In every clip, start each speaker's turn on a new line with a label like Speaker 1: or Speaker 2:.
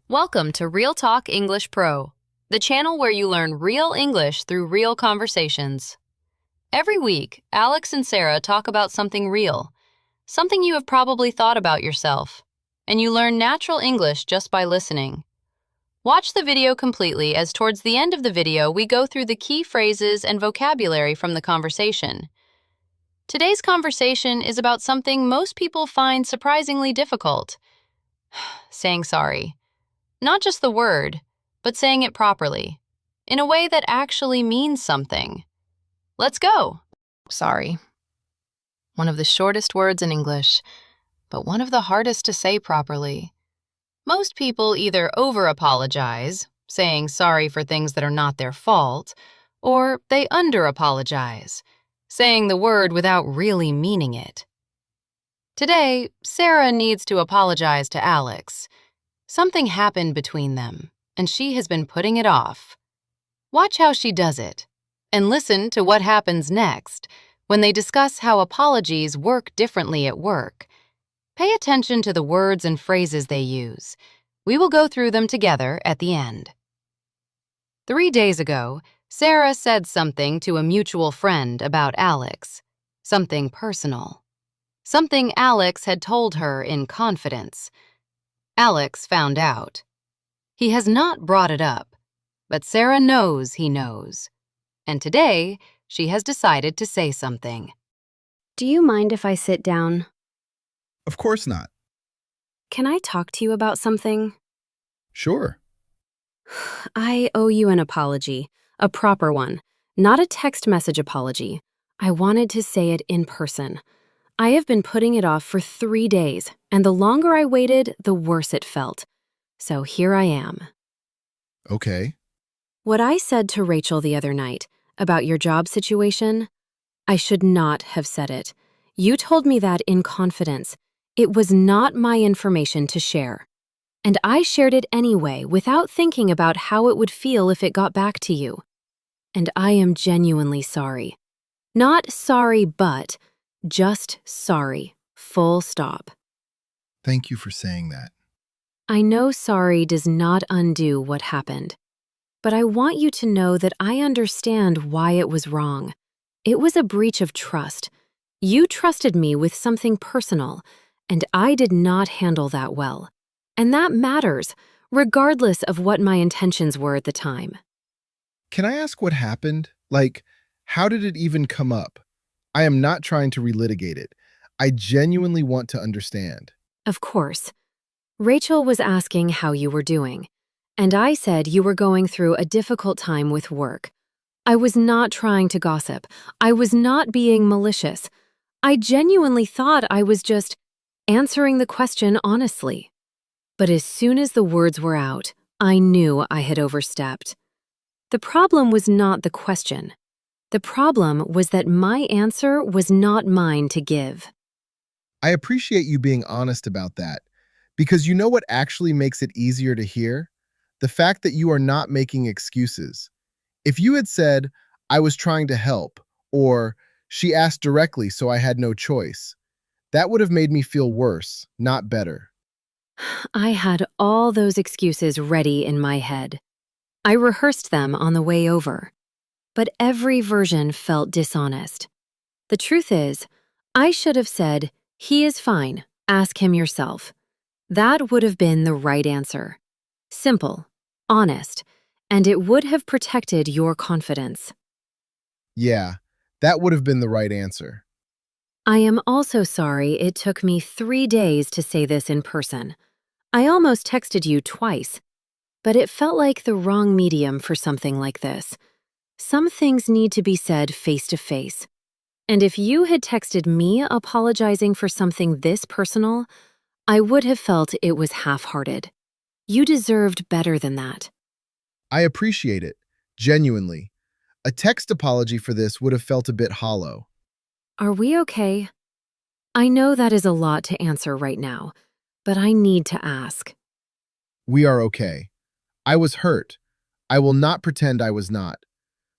Speaker 1: Welcome to Real Talk English Pro, the channel where you learn real English through real conversations. Every week, Alex and Sarah talk about something real, something you have probably thought about yourself, and you learn natural English just by listening. Watch the video completely, as towards the end of the video we go through the key phrases and vocabulary from the conversation. Today's conversation is about something most people find surprisingly difficult: saying sorry. Not just the word, but saying it properly, in a way that actually means something. Let's go. Sorry. One of the shortest words in English, but one of the hardest to say properly. Most people either over-apologize, saying sorry for things that are not their fault, or they under-apologize, saying the word without really meaning it. Today, Sarah needs to apologize to Alex. Something happened between them, and she has been putting it off. Watch how she does it, and listen to what happens next when they discuss how apologies work differently at work. Pay attention to the words and phrases they use. We will go through them together at the end. 3 days ago, Sarah said something to a mutual friend about Alex, something personal, something Alex had told her in confidence. Alex found out. He has not brought it up, but Sarah knows he knows. And today, she has decided to say something.
Speaker 2: Do you mind if I sit down?
Speaker 3: Of course not.
Speaker 2: Can I talk to you about something?
Speaker 3: Sure.
Speaker 2: I owe you an apology, a proper one, not a text message apology. I wanted to say it in person. I have been putting it off for 3 days, and the longer I waited, the worse it felt. So here I am.
Speaker 3: Okay.
Speaker 2: What I said to Rachel the other night about your job situation, I should not have said it. You told me that in confidence. It was not my information to share. And I shared it anyway without thinking about how it would feel if it got back to you. And I am genuinely sorry. Not sorry, but just sorry. Full stop.
Speaker 3: Thank you for saying that.
Speaker 2: I know sorry does not undo what happened, but I want you to know that I understand why it was wrong. It was a breach of trust. You trusted me with something personal, and I did not handle that well. And that matters, regardless of what my intentions were at the time.
Speaker 3: Can I ask what happened? Like, how did it even come up? I am not trying to relitigate it. I genuinely want to understand.
Speaker 2: Of course. Rachel was asking how you were doing, and I said you were going through a difficult time with work. I was not trying to gossip. I was not being malicious. I genuinely thought I was just answering the question honestly. But as soon as the words were out, I knew I had overstepped. The problem was not the question. The problem was that my answer was not mine to give.
Speaker 3: I appreciate you being honest about that, because you know what actually makes it easier to hear? The fact that you are not making excuses. If you had said, I was trying to help, or she asked directly so I had no choice, that would have made me feel worse, not better.
Speaker 2: I had all those excuses ready in my head. I rehearsed them on the way over. But every version felt dishonest. The truth is, I should have said, he is fine, ask him yourself. That would have been the right answer. Simple, honest, and it would have protected your confidence.
Speaker 3: Yeah, that would have been the right answer.
Speaker 2: I am also sorry it took me 3 days to say this in person. I almost texted you twice, but it felt like the wrong medium for something like this. Some things need to be said face to face. And if you had texted me apologizing for something this personal, I would have felt it was half-hearted. You deserved better than that.
Speaker 3: I appreciate it, genuinely. A text apology for this would have felt a bit hollow.
Speaker 2: Are we okay? I know that is a lot to answer right now, but I need to ask.
Speaker 3: We are okay. I was hurt. I will not pretend I was not.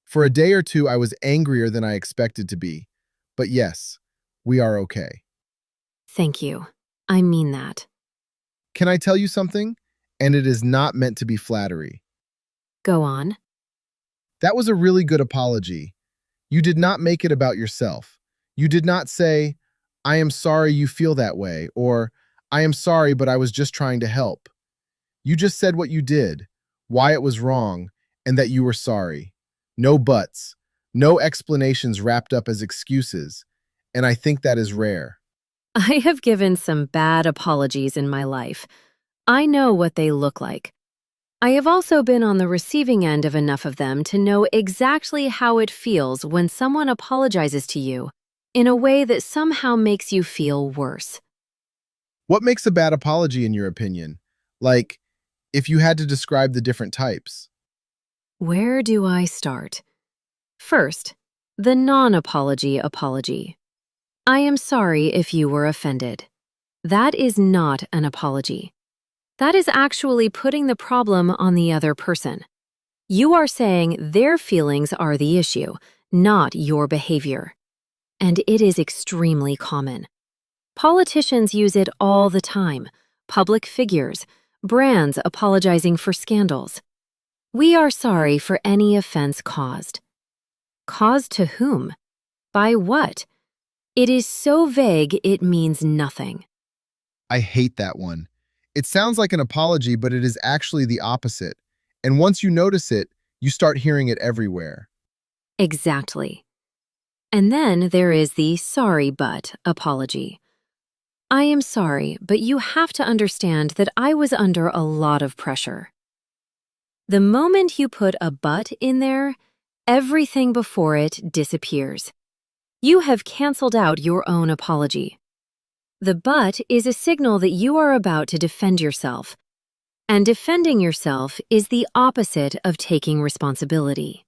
Speaker 3: For a day or two, I was angrier than I expected to be. But yes, we are okay.
Speaker 2: Thank you. I mean that.
Speaker 3: Can I tell you something? and it is not meant to be flattery.
Speaker 2: Go on.
Speaker 3: That was a really good apology. You did not make it about yourself. You did not say, I am sorry you feel that way, or I am sorry, but I was just trying to help. You just said what you did, why it was wrong, and that you were sorry. No buts, no explanations wrapped up as excuses, and I think that is rare.
Speaker 2: I have given some bad apologies in my life. I know what they look like. I have also been on the receiving end of enough of them to know exactly how it feels when someone apologizes to you in a way that somehow makes you feel worse.
Speaker 3: What makes a bad apology in your opinion? Like, if you had to describe the different types.
Speaker 2: Where do I start? First, the non-apology apology. I am sorry if you were offended. That is not an apology. That is actually putting the problem on the other person. You are saying their feelings are the issue, not your behavior. And it is extremely common. Politicians use it all the time. Public figures, brands apologizing for scandals. We are sorry for any offense caused. Caused to whom? By what? It is so vague it means nothing.
Speaker 3: I hate that one. It sounds like an apology, but it is actually the opposite. And once you notice it, you start hearing it everywhere.
Speaker 2: Exactly. And then there is the sorry but apology. I am sorry, but you have to understand that I was under a lot of pressure. The moment you put a but in there, everything before it disappears. You have canceled out your own apology. The but is a signal that you are about to defend yourself. And defending yourself is the opposite of taking responsibility.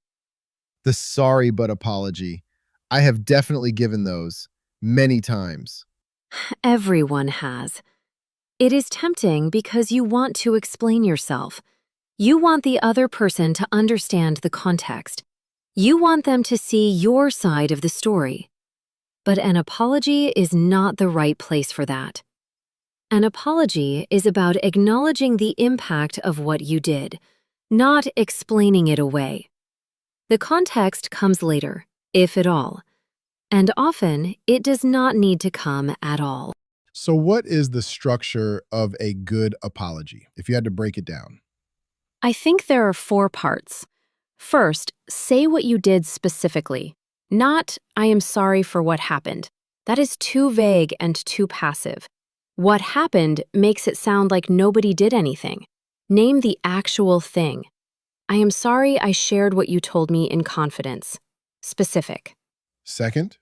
Speaker 3: The sorry but apology. I have definitely given those many times.
Speaker 2: Everyone has. It is tempting because you want to explain yourself. You want the other person to understand the context. You want them to see your side of the story. But an apology is not the right place for that. An apology is about acknowledging the impact of what you did, not explaining it away. The context comes later, if at all, and often it does not need to come at all.
Speaker 3: So what is the structure of a good apology, if you had to break it down?
Speaker 2: I think there are 4 parts. First, say what you did specifically. Not, I am sorry for what happened. That is too vague and too passive. What happened makes it sound like nobody did anything. Name the actual thing. I am sorry I shared what you told me in confidence. Specific.
Speaker 3: Second,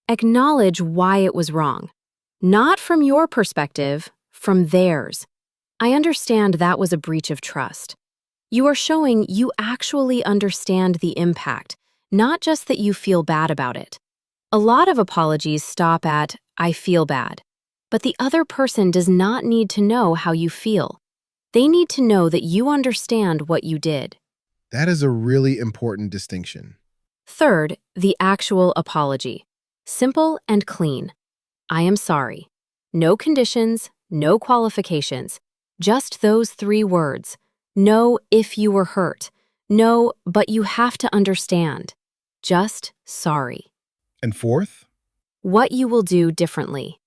Speaker 2: Acknowledge why it was wrong. Not from your perspective, from theirs. I understand that was a breach of trust. You are showing you actually understand the impact, not just that you feel bad about it. A lot of apologies stop at, I feel bad. But the other person does not need to know how you feel. They need to know that you understand what you did.
Speaker 3: that is a really important distinction.
Speaker 2: Third, the actual apology. Simple and clean. I am sorry. No conditions, no qualifications. Just those 3 words. No, if you were hurt. No, but you have to understand. Just sorry.
Speaker 3: And fourth,
Speaker 2: What you will do differently.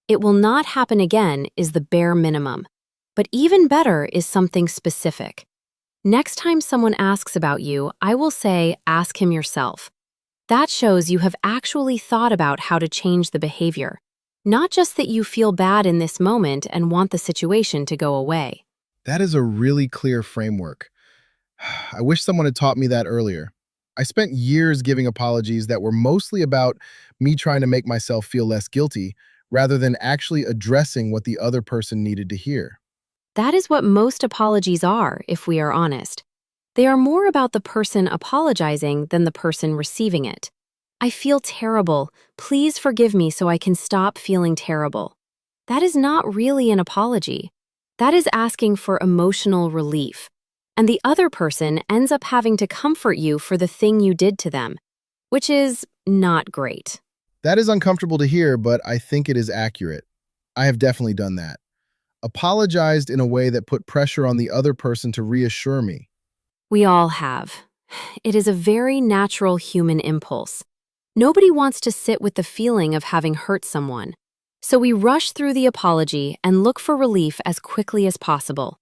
Speaker 2: It will not happen again is the bare minimum. But even better is something specific. Next time someone asks about you, I will say, ask him yourself. That shows you have actually thought about how to change the behavior, not just that you feel bad in this moment and want the situation to go away.
Speaker 3: that is a really clear framework. I wish someone had taught me that earlier. I spent years giving apologies that were mostly about me trying to make myself feel less guilty rather than actually addressing what the other person needed to hear.
Speaker 2: That is what most apologies are, if we are honest. They are more about the person apologizing than the person receiving it. I feel terrible. Please forgive me so I can stop feeling terrible. That is not really an apology. That is asking for emotional relief. And the other person ends up having to comfort you for the thing you did to them, which is not great.
Speaker 3: That is uncomfortable to hear, but I think it is accurate. I have definitely done that. apologized in a way that put pressure on the other person to reassure me.
Speaker 2: We all have. It is a very natural human impulse. Nobody wants to sit with the feeling of having hurt someone. So we rush through the apology and look for relief as quickly as possible.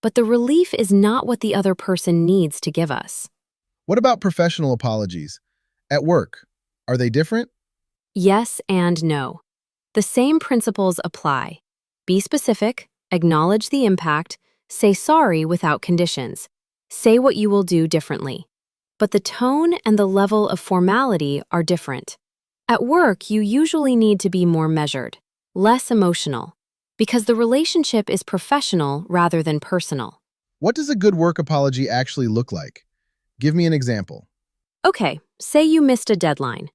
Speaker 2: But the relief is not what the other person needs to give us.
Speaker 3: What about professional apologies? At work, are they different?
Speaker 2: Yes and no. The same principles apply. Be specific, acknowledge the impact, say sorry without conditions. Say what you will do differently. But the tone and the level of formality are different. At work, you usually need to be more measured, less emotional, because the relationship is professional rather than personal.
Speaker 3: What does a good work apology actually look like? Give me an example.
Speaker 2: Okay, say you missed a deadline.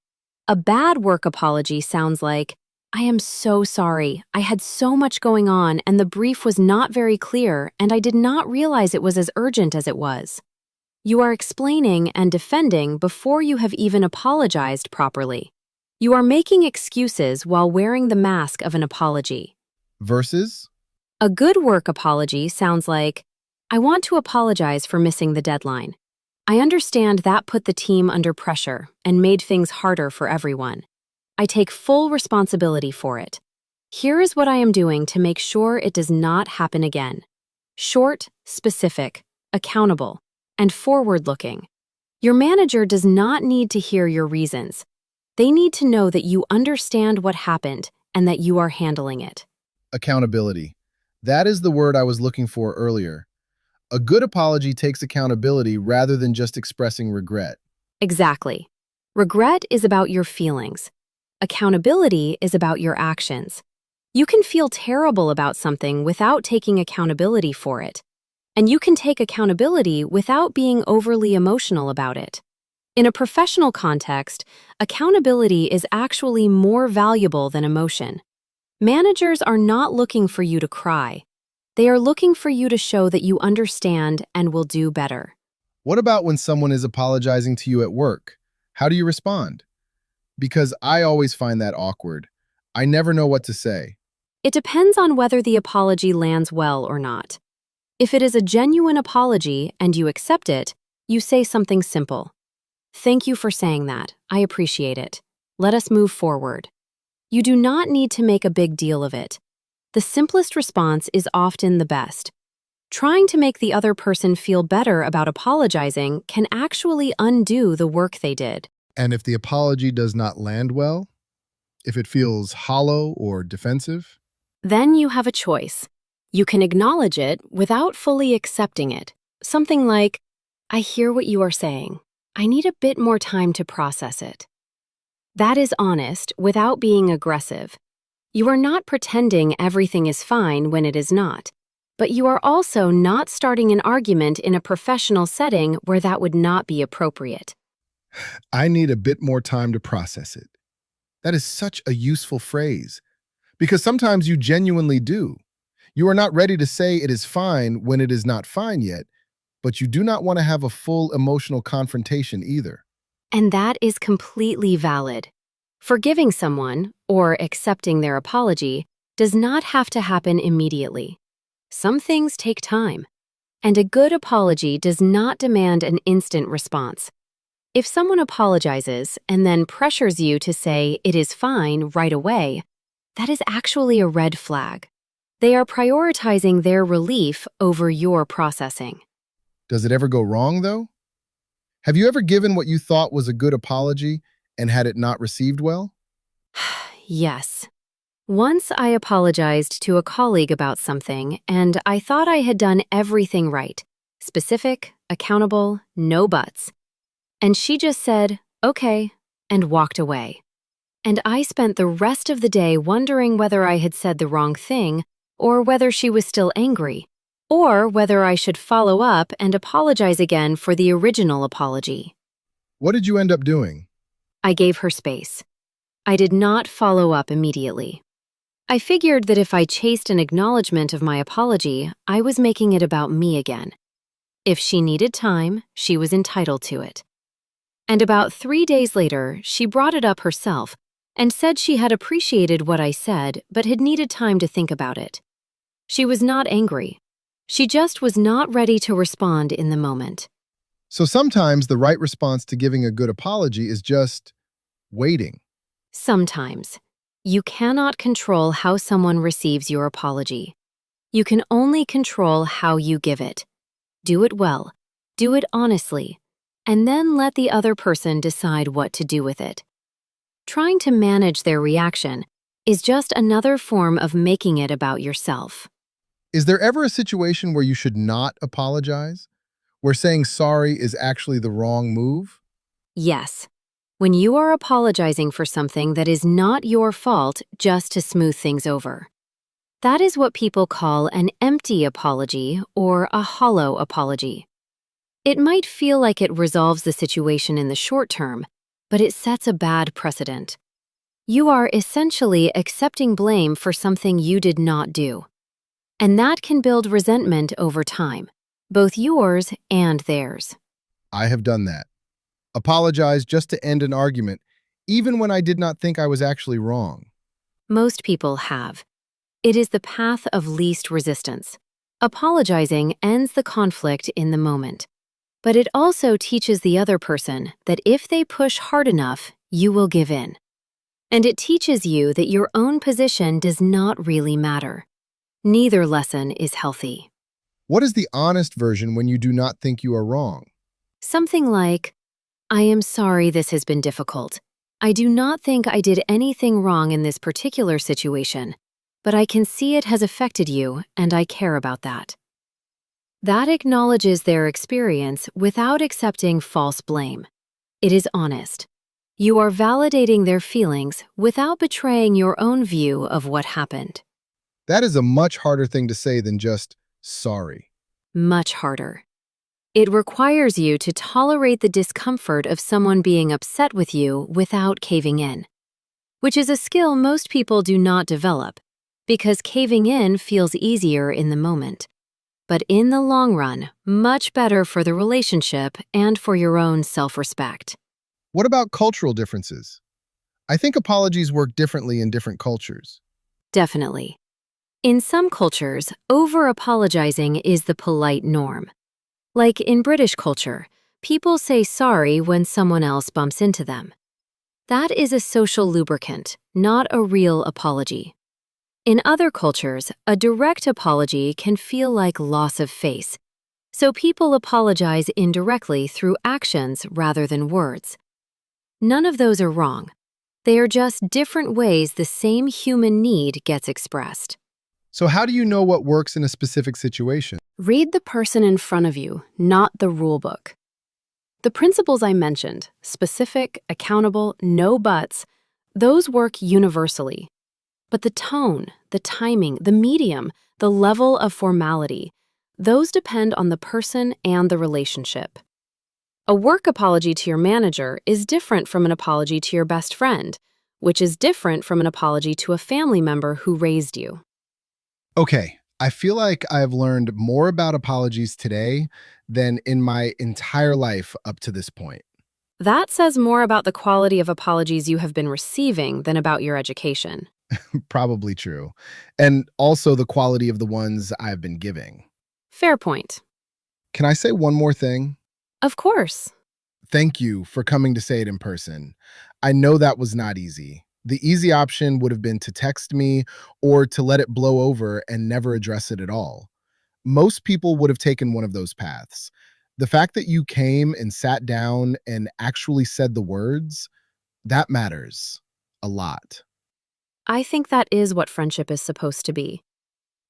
Speaker 2: A bad work apology sounds like, I am so sorry. I had so much going on and the brief was not very clear and I did not realize it was as urgent as it was. You are explaining and defending before you have even apologized properly. You are making excuses while wearing the mask of an apology.
Speaker 3: Versus,
Speaker 2: A good work apology sounds like, I want to apologize for missing the deadline. I understand that put the team under pressure and made things harder for everyone. I take full responsibility for it. Here is what I am doing to make sure it does not happen again. Short, specific, accountable, and forward-looking. Your manager does not need to hear your reasons. They need to know that you understand what happened and that you are handling it.
Speaker 3: accountability. That is the word I was looking for earlier. A good apology takes accountability rather than just expressing regret.
Speaker 2: Exactly. Regret is about your feelings. Accountability is about your actions. You can feel terrible about something without taking accountability for it. And you can take accountability without being overly emotional about it. In a professional context, accountability is actually more valuable than emotion. Managers are not looking for you to cry. They are looking for you to show that you understand and will do better.
Speaker 3: What about when someone is apologizing to you at work? How do you respond? Because I always find that awkward. I never know what to say.
Speaker 2: It depends on whether the apology lands well or not. If it is a genuine apology and you accept it, you say something simple. Thank you for saying that. I appreciate it. Let us move forward. You do not need to make a big deal of it. The simplest response is often the best. Trying to make the other person feel better about apologizing can actually undo the work they did.
Speaker 3: And if the apology does not land well, if it feels hollow or defensive,
Speaker 2: Then you have a choice. You can acknowledge it without fully accepting it. Something like, I hear what you are saying. I need a bit more time to process it. That is honest without being aggressive. You are not pretending everything is fine when it is not, but you are also not starting an argument in a professional setting where that would not be appropriate.
Speaker 3: I need a bit more time to process it. That is such a useful phrase, because sometimes you genuinely do. You are not ready to say it is fine when it is not fine yet, but you do not want to have a full emotional confrontation either.
Speaker 2: And that is completely valid. Forgiving someone, or accepting their apology, does not have to happen immediately. Some things take time. And a good apology does not demand an instant response. If someone apologizes and then pressures you to say it is fine right away, that is actually a red flag. They are prioritizing their relief over your processing.
Speaker 3: Does it ever go wrong, though? Have you ever given what you thought was a good apology and had it not received well?
Speaker 2: Yes. Once I apologized to a colleague about something, and I thought I had done everything right. Specific, accountable, no buts. And she just said, okay, and walked away. And I spent the rest of the day wondering whether I had said the wrong thing, or whether she was still angry, or whether I should follow up and apologize again for the original apology.
Speaker 3: What did you end up doing?
Speaker 2: I gave her space. I did not follow up immediately. I figured that if I chased an acknowledgement of my apology, I was making it about me again. If she needed time, she was entitled to it. And about 3 days later, she brought it up herself and said she had appreciated what I said but had needed time to think about it. She was not angry. She just was not ready to respond in the moment.
Speaker 3: So sometimes the right response to giving a good apology is just waiting.
Speaker 2: Sometimes. You cannot control how someone receives your apology. You can only control how you give it. Do it well, do it honestly, and then let the other person decide what to do with it. Trying to manage their reaction is just another form of making it about yourself.
Speaker 3: Is there ever a situation where you should not apologize? Where saying sorry is actually the wrong move?
Speaker 2: Yes, when you are apologizing for something that is not your fault just to smooth things over. That is what people call an empty apology or a hollow apology. It might feel like it resolves the situation in the short term, but it sets a bad precedent. You are essentially accepting blame for something you did not do. And that can build resentment over time, both yours and theirs.
Speaker 3: I have done that. Apologize just to end an argument, even when I did not think I was actually wrong.
Speaker 2: Most people have. It is the path of least resistance. Apologizing ends the conflict in the moment. But it also teaches the other person that if they push hard enough, you will give in. And it teaches you that your own position does not really matter. Neither lesson is healthy.
Speaker 3: What is the honest version when you do not think you are wrong?
Speaker 2: Something like, I am sorry this has been difficult. I do not think I did anything wrong in this particular situation, but I can see it has affected you and I care about that. That acknowledges their experience without accepting false blame. It is honest. You are validating their feelings without betraying your own view of what happened.
Speaker 3: That is a much harder thing to say than just sorry.
Speaker 2: Much harder. It requires you to tolerate the discomfort of someone being upset with you without caving in, which is a skill most people do not develop, because caving in feels easier in the moment. But in the long run, much better for the relationship and for your own self-respect.
Speaker 3: What about cultural differences? I think apologies work differently in different cultures.
Speaker 2: Definitely. In some cultures, over-apologizing is the polite norm. Like in British culture, people say sorry when someone else bumps into them. That is a social lubricant, not a real apology. In other cultures, a direct apology can feel like loss of face, so people apologize indirectly through actions rather than words. None of those are wrong. They are just different ways the same human need gets expressed.
Speaker 3: So how do you know what works in a specific situation?
Speaker 4: Read the person in front of you, not the rule book. The principles I mentioned, specific, accountable, no buts, those work universally. But the tone, the timing, the medium, the level of formality, those depend on the person and the relationship. A work apology to your manager is different from an apology to your best friend, which is different from an apology to a family member who raised you.
Speaker 3: Okay, I feel like I've learned more about apologies today than in my entire life up to this point.
Speaker 4: That says more about the quality of apologies you have been receiving than about your education.
Speaker 3: Probably true. And also the quality of the ones I've been giving.
Speaker 4: Fair point.
Speaker 3: Can I say one more thing?
Speaker 4: Of course.
Speaker 3: Thank you for coming to say it in person. I know that was not easy. The easy option would have been to text me or to let it blow over and never address it at all. Most people would have taken one of those paths. The fact that you came and sat down and actually said the words, that matters a lot.
Speaker 4: I think that is what friendship is supposed to be.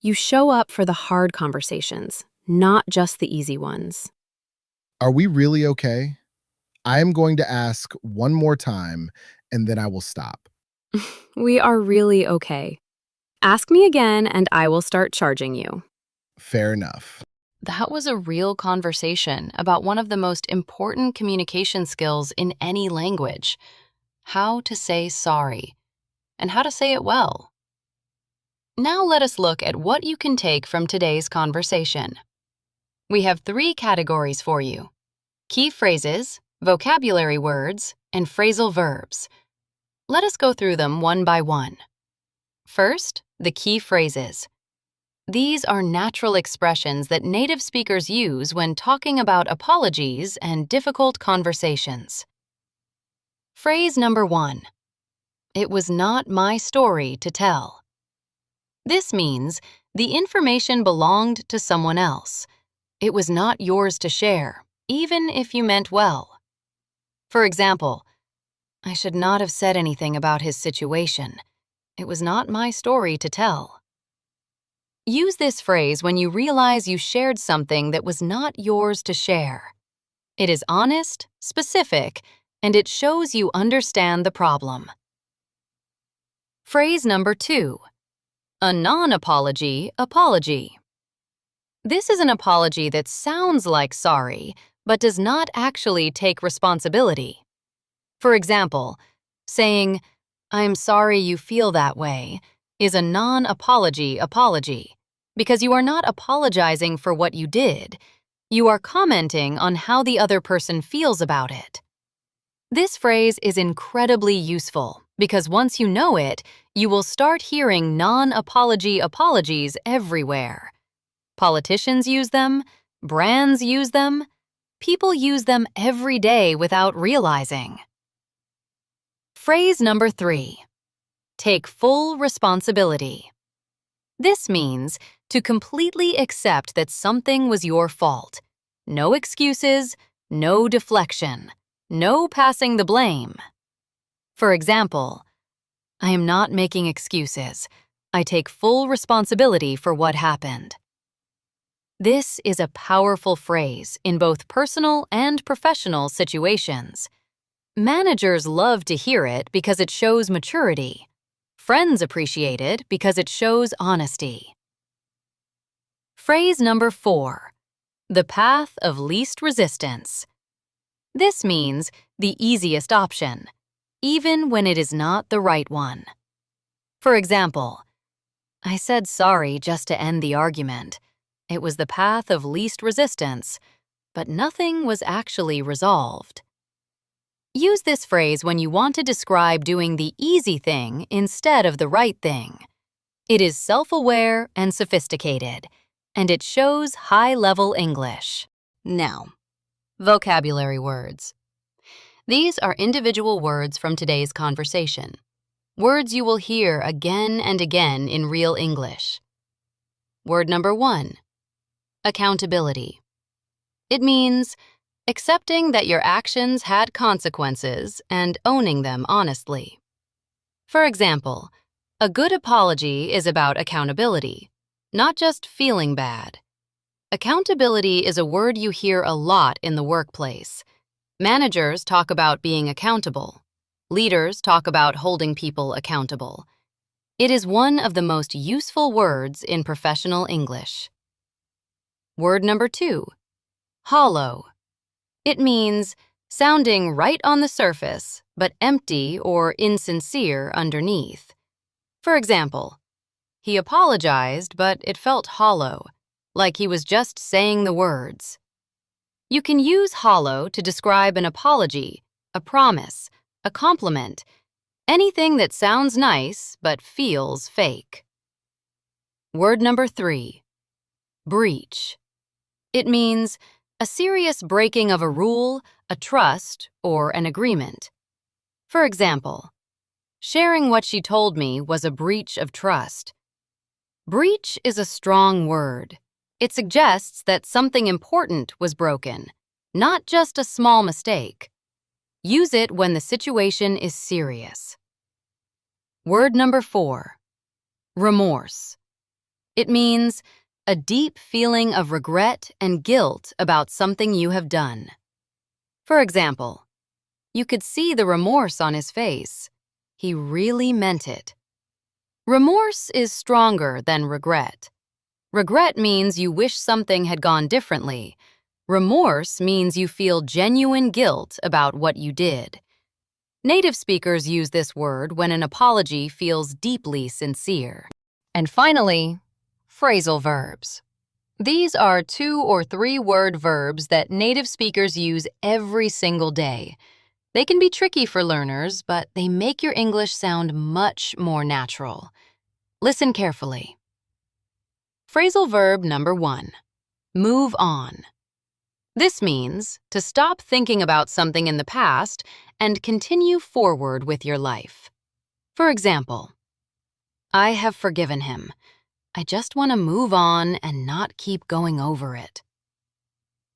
Speaker 4: You show up for the hard conversations, not just the easy ones.
Speaker 3: Are we really okay? I am going to ask one more time and then I will stop.
Speaker 4: We are really okay. Ask me again and I will start charging you.
Speaker 3: Fair enough.
Speaker 1: That was a real conversation about one of the most important communication skills in any language: how to say sorry, and how to say it well. Now let us look at what you can take from today's conversation. We have 3 categories for you: key phrases, vocabulary words, and phrasal verbs. Let us go through them one by one. First, the key phrases. These are natural expressions that native speakers use when talking about apologies and difficult conversations. Phrase number 1. It was not my story to tell. This means the information belonged to someone else. It was not yours to share, even if you meant well. For example, I should not have said anything about his situation. It was not my story to tell. Use this phrase when you realize you shared something that was not yours to share. It is honest, specific, and it shows you understand the problem. Phrase number 2. A non-apology apology. This is an apology that sounds like sorry, but does not actually take responsibility. For example, saying, "I'm sorry you feel that way," is a non-apology apology, because you are not apologizing for what you did. You are commenting on how the other person feels about it. This phrase is incredibly useful because once you know it, you will start hearing non-apology apologies everywhere. Politicians use them, brands use them, people use them every day without realizing. Phrase number 3. Take full responsibility. This means to completely accept that something was your fault. No excuses, no deflection, no passing the blame. For example, I am not making excuses. I take full responsibility for what happened. This is a powerful phrase in both personal and professional situations. Managers love to hear it because it shows maturity. Friends appreciate it because it shows honesty. Phrase number 4. The path of least resistance. This means the easiest option, even when it is not the right one. For example, I said sorry just to end the argument. It was the path of least resistance, but nothing was actually resolved. Use this phrase when you want to describe doing the easy thing instead of the right thing. It is self-aware and sophisticated, and it shows high-level English. Now, vocabulary words. These are individual words from today's conversation. Words you will hear again and again in real English. Word number 1. Accountability. It means accepting that your actions had consequences and owning them honestly. For example, a good apology is about accountability, not just feeling bad. Accountability is a word you hear a lot in the workplace. Managers talk about being accountable. Leaders talk about holding people accountable. It is one of the most useful words in professional English. Word number 2. Hollow. It means sounding right on the surface, but empty or insincere underneath. For example, he apologized, but it felt hollow, like he was just saying the words. You can use hollow to describe an apology, a promise, a compliment, anything that sounds nice but feels fake. Word number 3. Breach. It means a serious breaking of a rule, a trust, or an agreement. For example, sharing what she told me was a breach of trust. Breach is a strong word. It suggests that something important was broken, not just a small mistake. Use it when the situation is serious. Word number 4. Remorse. It means a deep feeling of regret and guilt about something you have done. For example, you could see the remorse on his face. He really meant it. Remorse is stronger than regret. Regret means you wish something had gone differently. Remorse means you feel genuine guilt about what you did. Native speakers use this word when an apology feels deeply sincere. And finally, phrasal verbs. These are 2 or 3 word verbs that native speakers use every single day. They can be tricky for learners, but they make your English sound much more natural. Listen carefully. Phrasal verb number 1. Move on. This means to stop thinking about something in the past and continue forward with your life. For example, I have forgiven him. I just want to move on and not keep going over it.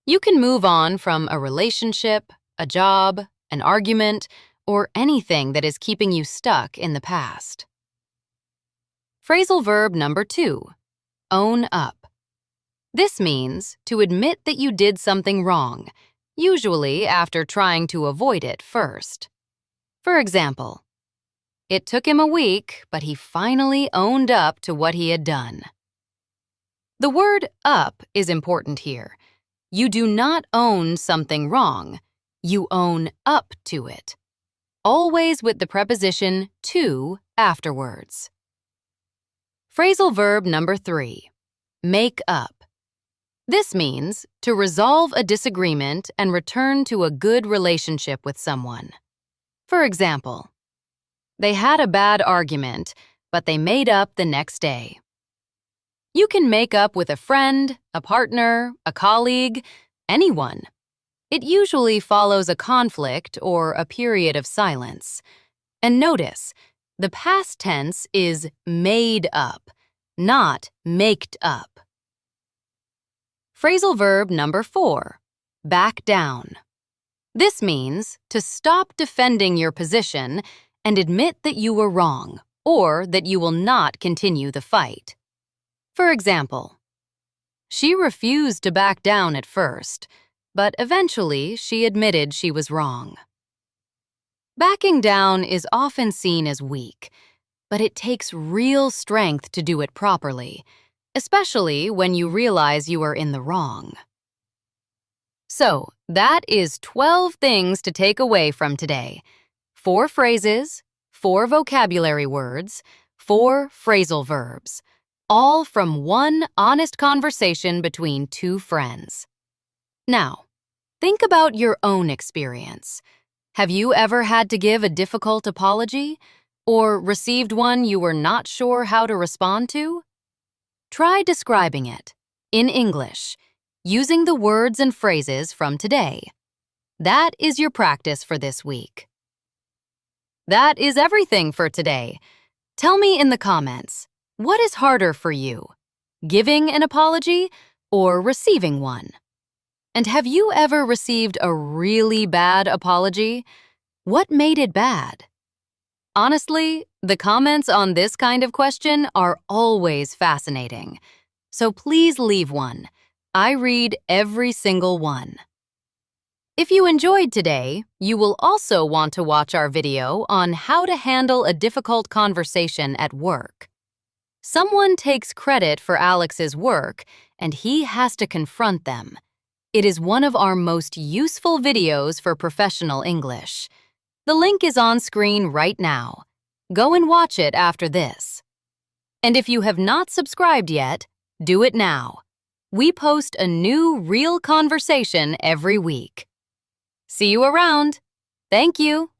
Speaker 1: You can move on from a relationship, a job, an argument, or anything that is keeping you stuck in the past. Phrasal verb number 2. Own up. This means to admit that you did something wrong, usually after trying to avoid it first. For example, it took him a week, but he finally owned up to what he had done. The word up is important here. You do not own something wrong. You own up to it. Always with the preposition to afterwards. Phrasal verb number 3. Make up. This means to resolve a disagreement and return to a good relationship with someone. For example, they had a bad argument, but they made up the next day. You can make up with a friend, a partner, a colleague, anyone. It usually follows a conflict or a period of silence. And notice, the past tense is made up, not maked up. Phrasal verb number 4. Back down. This means to stop defending your position and admit that you were wrong or that you will not continue the fight. For example, she refused to back down at first, but eventually she admitted she was wrong. Backing down is often seen as weak, but it takes real strength to do it properly, especially when you realize you are in the wrong. So, that is 12 things to take away from today. 4 phrases, 4 vocabulary words, 4 phrasal verbs, all from one honest conversation between 2 friends. Now, think about your own experience. Have you ever had to give a difficult apology or received one you were not sure how to respond to? Try describing it in English using the words and phrases from today. That is your practice for this week. That is everything for today. Tell me in the comments, what is harder for you, giving an apology or receiving one? And have you ever received a really bad apology? What made it bad? Honestly, the comments on this kind of question are always fascinating. So please leave one. I read every single one. If you enjoyed today, you will also want to watch our video on how to handle a difficult conversation at work. Someone takes credit for Alex's work, and he has to confront them. It is one of our most useful videos for professional English. The link is on screen right now. Go and watch it after this. And if you have not subscribed yet, do it now. We post a new real conversation every week. See you around. Thank you.